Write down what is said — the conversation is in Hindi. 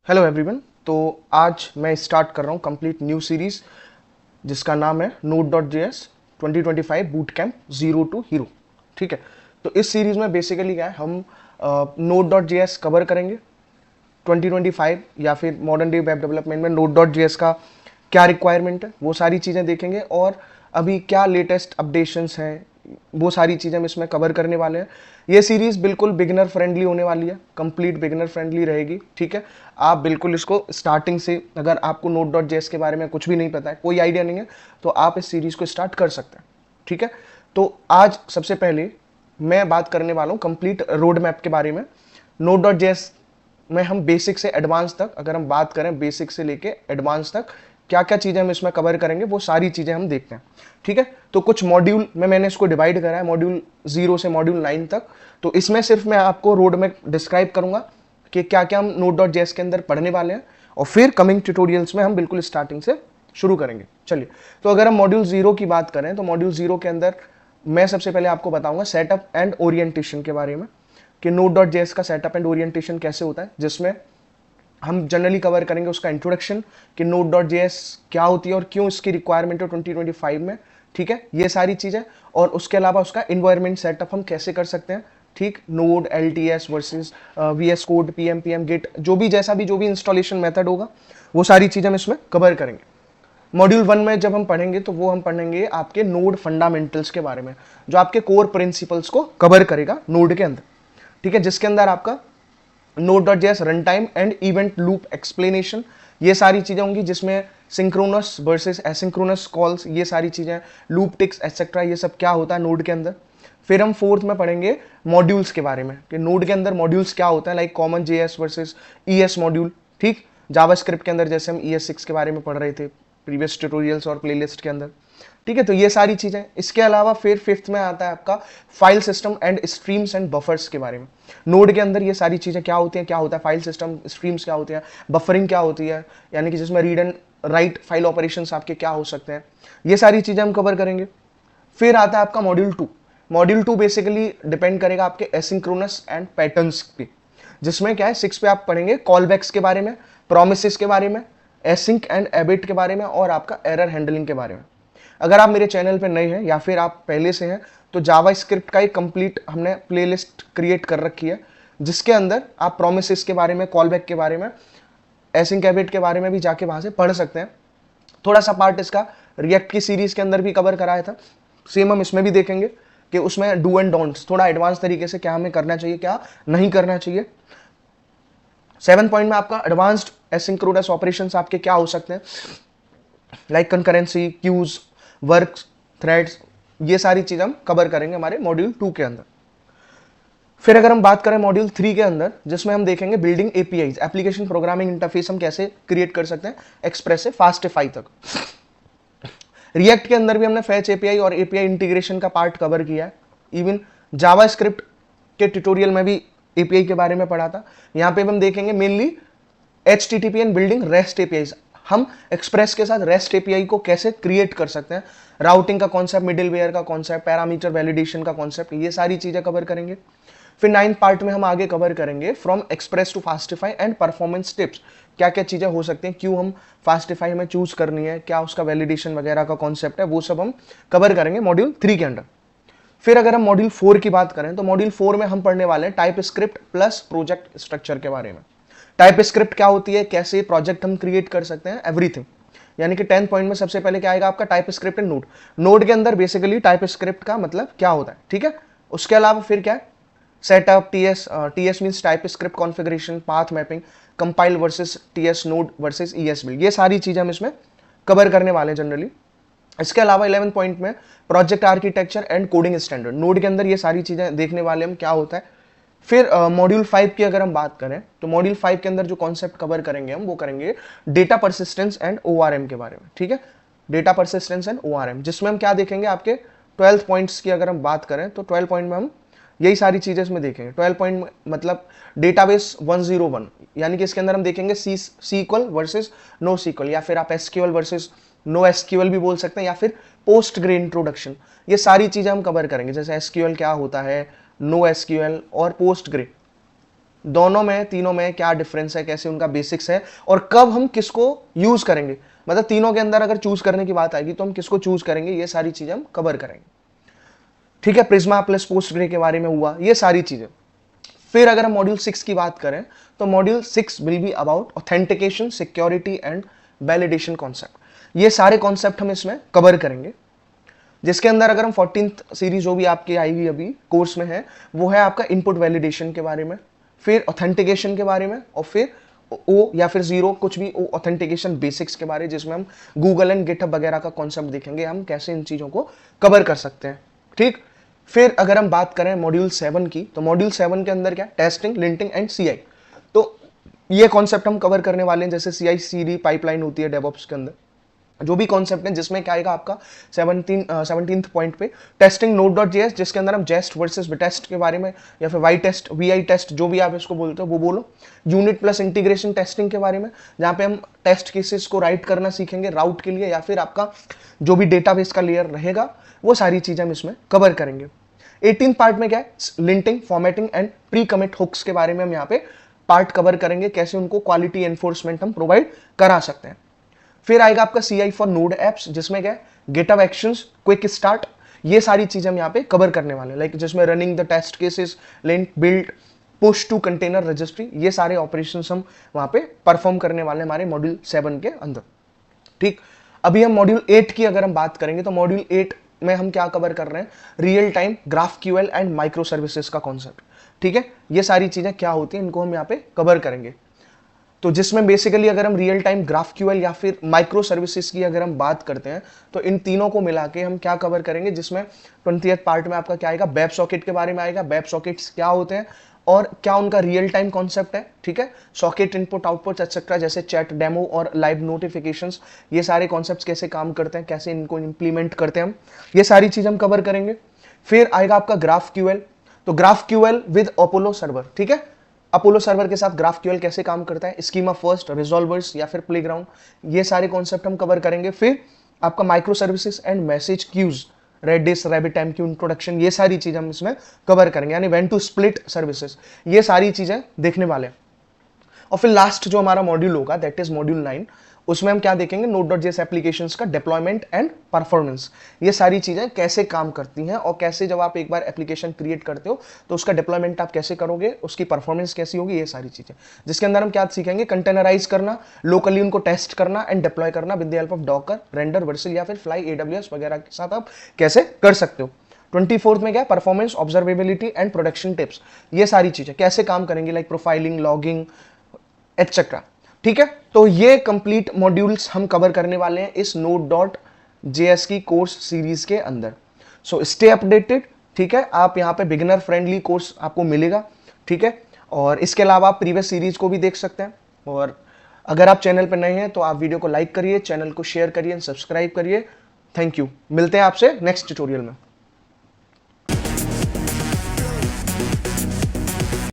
Hello everyone. तो आज मैं स्टार्ट कर रहा हूँ कंप्लीट न्यू सीरीज जिसका नाम है Node.js 2025 boot camp zero to hero. ठीक है, तो इस सीरीज में बेसिकली क्या है, हम Node.js कवर करेंगे 2025 या फिर मॉडर्न डे वेब डेवलपमेंट में Node.js का क्या रिक्वायरमेंट है वो सारी चीज़ें देखेंगे, और अभी क्या लेटेस्ट अपडेशंस हैं वो सारी चीज़ें हम इसमें कवर करने वाले हैं। ये सीरीज बिल्कुल बिगिनर फ्रेंडली होने वाली है, कंप्लीट बिगिनर फ्रेंडली रहेगी। ठीक है, आप बिल्कुल इसको स्टार्टिंग से, अगर आपको Node.js के बारे में कुछ भी नहीं पता है, कोई आइडिया नहीं है, तो आप इस सीरीज को स्टार्ट कर सकते हैं। ठीक है, तो आज सबसे पहले मैं बात करने वाला हूँ कंप्लीट रोड मैप के बारे में। Node.js में हम बेसिक से एडवांस तक, अगर हम बात करें बेसिक से लेके एडवांस तक क्या क्या चीज़ें हम इसमें कवर करेंगे वो सारी चीज़ें हम देखते हैं। ठीक है, तो कुछ मॉड्यूल में मैंने इसको डिवाइड करा है, मॉड्यूल 0 से मॉड्यूल 9 तक। तो इसमें सिर्फ मैं आपको रोड में डिस्क्राइब करूंगा कि क्या क्या हम Node.js के अंदर पढ़ने वाले हैं, और फिर कमिंग ट्यूटोरियल्स में हम बिल्कुल स्टार्टिंग से शुरू करेंगे। चलिए, तो अगर हम मॉड्यूल 0 की बात करें तो मॉड्यूल 0 के अंदर मैं सबसे पहले आपको बताऊंगा सेटअप एंड ओरिएंटेशन के बारे में, कि Node.js का सेटअप एंड ओरिएंटेशन कैसे होता है, जिसमें हम जनरली कवर करेंगे उसका इंट्रोडक्शन कि Node.js क्या होती है और क्यों इसकी रिक्वायरमेंट है 2025 में। ठीक है, ये सारी चीज़ें, और उसके अलावा उसका इन्वायरमेंट सेटअप हम कैसे कर सकते हैं। ठीक, node LTS versus VS code PMPM git, जो भी इंस्टॉलेशन मेथड होगा वो सारी चीज़ें हम इसमें कवर करेंगे। मॉड्यूल 1 में जब हम पढ़ेंगे तो वो हम पढ़ेंगे आपके नोड फंडामेंटल्स के बारे में, जो आपके कोर प्रिंसिपल्स को कवर करेगा नोड के अंदर। ठीक है, जिसके अंदर आपका Node.js run time and event loop explanation, ये सारी चीजें होंगी, जिसमें सिंक्रोनस वर्सेस एसिंक्रोनस कॉल्स, ये सारी चीजें, लूप टिक्स एक्सेट्रा, ये सब क्या होता है नोड के अंदर। फिर हम फोर्थ में पढ़ेंगे मॉड्यूल्स के बारे में, कि नोड के अंदर मॉड्यूल्स क्या होता है, like common JS versus ES module. ठीक, जावास्क्रिप्ट के अंदर जैसे हम ES6 के बारे में पढ़ रहे थे प्रीवियस ट्यूटोरियल्स और प्लेलिस्ट के अंदर। ठीक है, तो ये सारी चीजें। इसके अलावा फिर फिफ्थ में आता है आपका file system and streams and buffers के बारे में। नोड के अंदर ये सारी चीजें क्या होती हैं, क्या होता है फाइल सिस्टम, स्ट्रीम्स क्या होती है, बफरिंग क्या होती है, यानी कि जिसमें read and write file operations आपके क्या हो सकते हैं, ये सारी चीजें हम कवर करेंगे। फिर आता है आपका मॉड्यूल 2। मॉड्यूल 2 बेसिकली डिपेंड करेगा आपके एसिंक्रोनस एंड पैटर्न्स पे, जिसमें क्या है 6 पे आप पढ़ेंगे कॉलबैक्स के बारे में, प्रोमिसेस के बारे में, एसिंक एंड एबिट के बारे में, और आपका एरर हैंडलिंग के बारे में। अगर आप मेरे चैनल पे नए हैं या फिर आप पहले से हैं, तो जावा स्क्रिप्ट का एक कंप्लीट हमने प्लेलिस्ट क्रिएट कर रखी है, जिसके अंदर आप प्रोमिसेस के बारे में, कॉलबैक के बारे में, एसिंक एबिट के बारे में भी जाके वहां से पढ़ सकते हैं। थोड़ा सा पार्ट इसका रिएक्ट की सीरीज के अंदर भी कवर कराया था, सेम हम इसमें भी देखेंगे कि उसमें डू एंड डोंट्स थोड़ा एडवांस तरीके से क्या हमें करना चाहिए, क्या नहीं करना चाहिए। 7 पॉइंट में आपका एडवांस्ड एसिंक्रोनस ऑपरेशंस आपके क्या हो सकते हैं, like concurrency, queues, work, threads, ये सारी चीज हम कवर करेंगे हमारे मॉड्यूल 2 के अंदर। फिर अगर हम बात करें मॉड्यूल 3 के अंदर, जिसमें हम देखेंगे building APIs, application programming interface हम कैसे क्रिएट कर सकते हैं एक्सप्रेस से फास्टिफाई तक। रिएक्ट के अंदर भी हमने फैच API और API इंटीग्रेशन का पार्ट कवर किया है। इवन जावा स्क्रिप्ट के ट्यूटोरियल में भी API के बारे में पढ़ा था। यहाँ पे हम देखेंगे mainly HTTP and building rest APIs, हम एक्सप्रेस के साथ रेस्ट API को कैसे क्रिएट कर सकते हैं, राउटिंग का कॉन्सेप्ट, मिडिलवेयर का कॉन्सेप्ट, पैरामीटर वैलिडेशन का कॉन्सेप्ट, ये सारी चीजें कवर करेंगे। फिर 9th पार्ट में हम आगे कवर करेंगे from Express to Fastify and performance tips, क्या क्या चीजें हो सकती हैं, क्यों हम फास्टिफाई में चूज करनी है, क्या उसका वैलिडेशन वगैरह का कॉन्सेप्ट है, वो सब हम कवर करेंगे मॉड्यूल 3 के अंदर। फिर अगर हम मॉड्यूल 4 की बात करें तो मॉड्यूल 4 में हम पढ़ने वाले हैं type script plus project structure के बारे में। टाइप स्क्रिप्ट क्या होती है, कैसे प्रोजेक्ट हम क्रिएट कर सकते हैं, एवरीथिंग। यानी कि 10th पॉइंट में सबसे पहले क्या आएगा आपका type script and node. Node के अंदर बेसिकली टाइप स्क्रिप्ट का मतलब क्या होता है। ठीक है, उसके अलावा फिर क्या है, setup, TS means type script configuration, path mapping, compile versus TS node versus ES build, ये सारी चीजें हम इसमें कवर करने वाले हैं जनरली। इसके अलावा 11th पॉइंट में project architecture and coding standard, node के अंदर ये सारी चीजें देखने वाले हम क्या होता है। फिर मॉड्यूल 5 की अगर हम बात करें तो मॉड्यूल 5 के अंदर जो कॉन्सेप्ट कवर करेंगे हम, वो करेंगे डेटा परसिस्टेंस एंड ORM के बारे में। ठीक है, डेटा परसिस्टेंस एंड ORM, जिसमें हम क्या देखेंगे आपके 12 पॉइंट्स की अगर हम बात करें तो 12 पॉइंट में हम यही सारी चीजें इसमें देखेंगे। 12 पॉइंट मतलब डेटाबेस 101, यानी कि इसके अंदर हम देखेंगे SQL वर्सेस नो SQL, या फिर आप SQL वर्सेस नो SQL भी बोल सकते हैं, या फिर पोस्ट ग्रे इंट्रोडक्शन, ये सारी चीजें हम कवर करेंगे, जैसे SQL क्या होता है, नो SQL और पोस्ट ग्रे। दोनों में तीनों में क्या डिफरेंस है, कैसे उनका बेसिक्स है और कब हम किसको यूज करेंगे, मतलब तीनों के अंदर अगर चूज करने की बात आएगी तो हम किसको चूज करेंगे, ये सारी चीजें हम कवर करेंगे। ठीक है, प्रिज्मा प्लस पोस्टग्रे के बारे में हुआ, ये सारी चीजें। फिर अगर हम मॉड्यूल 6 की बात करें तो module 6 will be about authentication, security and validation concept. ये सारे कॉन्सेप्ट हम इसमें कवर करेंगे, जिसके अंदर अगर हम 14th सीरीज जो भी आपकी आई हुई अभी कोर्स में है वो है आपका इनपुट वैलिडेशन के बारे में, फिर ऑथेंटिकेशन के बारे में, और फिर ओ या फिर जीरो कुछ भी ऑथेंटिकेशन बेसिक्स के बारे में, जिसमें हम गूगल एंड गिटहब वगैरह का कॉन्सेप्ट देखेंगे, हम कैसे इन चीज़ों को कवर कर सकते हैं। ठीक, फिर अगर हम बात करें मॉड्यूल 7 की, तो मॉड्यूल 7 के अंदर क्या, टेस्टिंग, लिंटिंग एंड सीआई। तो ये कॉन्सेप्ट हम कवर करने वाले हैं, जैसे सीआई सीडी पाइपलाइन होती है डेवऑप्स के अंदर, जो भी कॉन्सेप्ट है, जिसमें क्या आएगा आपका 17th पॉइंट पे टेस्टिंग Node.js, जिसके अंदर हम जेस्ट वर्सेस विटेस्ट के बारे में, या फिर वाई टेस्ट, वी टेस्ट, जो भी आप इसको बोलते हो वो बोलो। यूनिट प्लस इंटीग्रेशन टेस्टिंग के बारे में, जहाँ पे हम टेस्ट केसेस को राइट करना सीखेंगे राउट के लिए, या फिर आपका जो भी डेटाबेस का लेयर रहेगा वो सारी चीजें हम इसमें कवर करेंगे। 18th पार्ट में क्या है, linting, formatting and pre commit hooks के बारे में हम यहाँ पे पार्ट कवर करेंगे, कैसे उनको क्वालिटी एनफोर्समेंट हम प्रोवाइड करा सकते हैं। फिर आएगा आपका CI फॉर नोड एप्स, जिसमें क्या है, गिटहब एक्शंस, क्विक स्टार्ट, ये सारी चीजें हम यहाँ पे कवर करने वाले हैं, लाइक जिसमें running the test cases, link, build, push to container registry, ये सारे ऑपरेशंस हम वहां पे परफॉर्म करने वाले हैं हमारे मॉड्यूल 7 के अंदर। ठीक, अभी हम मॉड्यूल 8 की अगर हम बात करेंगे तो मॉड्यूल 8 में हम क्या कवर कर रहे हैं, real time GraphQL and micro services का कॉन्सेप्ट। ठीक है, ये सारी चीजें क्या होती हैं इनको हम यहाँ पे कवर करेंगे। तो जिसमें बेसिकली अगर हम रियल टाइम GraphQL या फिर माइक्रो सर्विसेज की अगर हम बात करते हैं तो इन तीनों को मिला के हम क्या कवर करेंगे, जिसमें 20th पार्ट में आपका क्या आएगा, वेब सॉकेट के बारे में आएगा, वेब सॉकेट्स क्या होते हैं और क्या उनका रियल टाइम कॉन्सेप्ट है। ठीक है, सॉकेट इनपुट आउटपुट एक्सेट्रा, जैसे चैट, डेमो और लाइव नोटिफिकेशंस, ये सारे कॉन्सेप्ट्स कैसे काम करते हैं, कैसे इनको इंप्लीमेंट करते हैं हम, ये सारी चीज हम कवर करेंगे। फिर आएगा आपका GraphQL, तो GraphQL विद अपोलो सर्वर। ठीक है, अपोलो सर्वर के साथ GraphQL कैसे काम करता है, स्कीमा फर्स्ट, रिजॉल्वर्स या फिर प्लेग्राउंड, ये सारे कॉन्सेप्ट हम कवर करेंगे। फिर आपका micro services and message queues, Redis, RabbitMQ की इंट्रोडक्शन, ये सारी चीजें हम इसमें कवर करेंगे, यानी व्हेन टू स्प्लिट सर्विसेज, ये सारी चीजें देखने वाले हैं। और फिर लास्ट जो हमारा मॉड्यूल होगा दैट इज मॉड्यूल 9, उसमें हम क्या देखेंगे, Node.js एप्लीकेशंस का डिप्लॉयमेंट एंड परफॉर्मेंस, ये सारी चीजें कैसे काम करती हैं और कैसे जब आप एक बार एप्लीकेशन क्रिएट करते हो तो उसका डिप्लॉयमेंट आप कैसे करोगे, उसकी परफॉर्मेंस कैसी होगी, ये सारी चीजें, जिसके अंदर हम क्या सीखेंगे, कंटेनराइज करना, लोकली उनको टेस्ट करना एंड डिप्लॉय करना with the help of Docker, render, Vercel या फिर फ्लाई, AWS वगैरह के साथ आप कैसे कर सकते हो। 24th में क्या, performance, observability and production tips, ये सारी चीजें कैसे काम करेंगी, लाइक प्रोफाइलिंग, लॉगिंग एटसेट्रा। ठीक है, तो ये कंप्लीट मॉड्यूल्स हम कवर करने वाले हैं इस Node.js की कोर्स सीरीज के अंदर। So stay updated. ठीक है, आप यहाँ पे बिगिनर फ्रेंडली कोर्स आपको मिलेगा। ठीक है, और इसके अलावा आप प्रीवियस सीरीज को भी देख सकते हैं। और अगर आप चैनल पर नए हैं तो आप वीडियो को लाइक करिए, चैनल को शेयर करिए, सब्सक्राइब करिए। थैंक यू, मिलते हैं आपसे नेक्स्ट ट्यूटोरियल में।